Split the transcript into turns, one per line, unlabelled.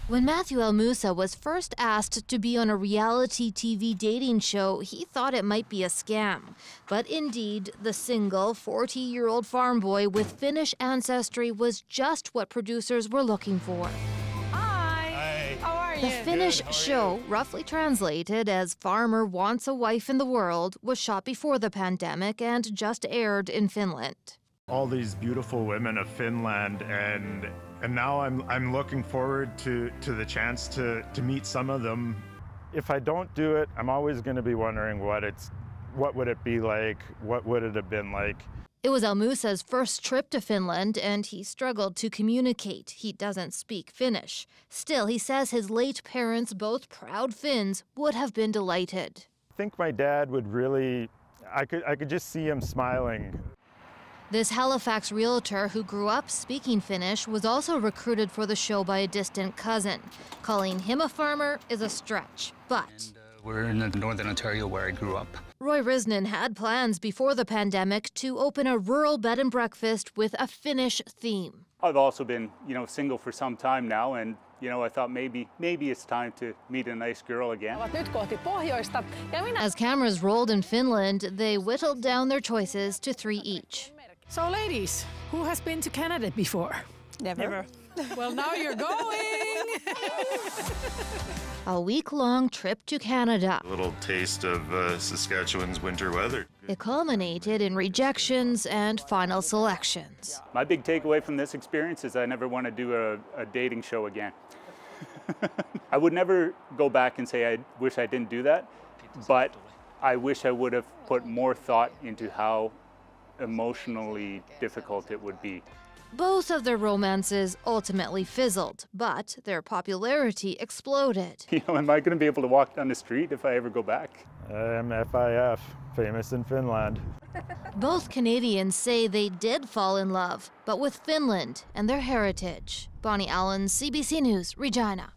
When Matthew Almusa was first asked to be on a reality TV dating show, he thought it might be a scam. But indeed, the single 40-year-old farm boy with Finnish ancestry was just what producers were looking for.
Hi. How are you?
The Finnish show, roughly translated as Farmer Wants a Wife in the World, was shot before the pandemic and just aired in Finland.
All these beautiful women of Finland, and now I'm looking forward to the chance to meet some of them. If I don't do it, I'm always going to be wondering what would it be like, what would it have been like.
It was Almusa's first trip to Finland, and he struggled to communicate. He doesn't speak Finnish. Still, he says his late parents, both proud Finns, would have been delighted.
I think my dad would really, I could just see him smiling.
This Halifax realtor who grew up speaking Finnish was also recruited for the show by a distant cousin. Calling him a farmer is a stretch, but...
We're in northern Ontario where I grew up.
Roy Risnan had plans before the pandemic to open a rural bed and breakfast with a Finnish theme.
I've also been, single for some time now, and, I thought maybe it's time to meet a nice girl again.
As cameras rolled in Finland, they whittled down their choices to 3 each.
So ladies, who has been to Canada before?
Never.
Well, now you're going!
A week-long trip to Canada.
A little taste of Saskatchewan's winter weather.
It culminated in rejections and final selections.
My big takeaway from this experience is I never want to do a dating show again. I would never go back and say I wish I didn't do that, but I wish I would have put more thought into how emotionally difficult it would be.
Both of their romances ultimately fizzled, but their popularity exploded.
Am I going to be able to walk down the street if I ever go back?
I'm FIF, famous in Finland.
Both Canadians say they did fall in love, but with Finland and their heritage. Bonnie Allen, CBC News, Regina.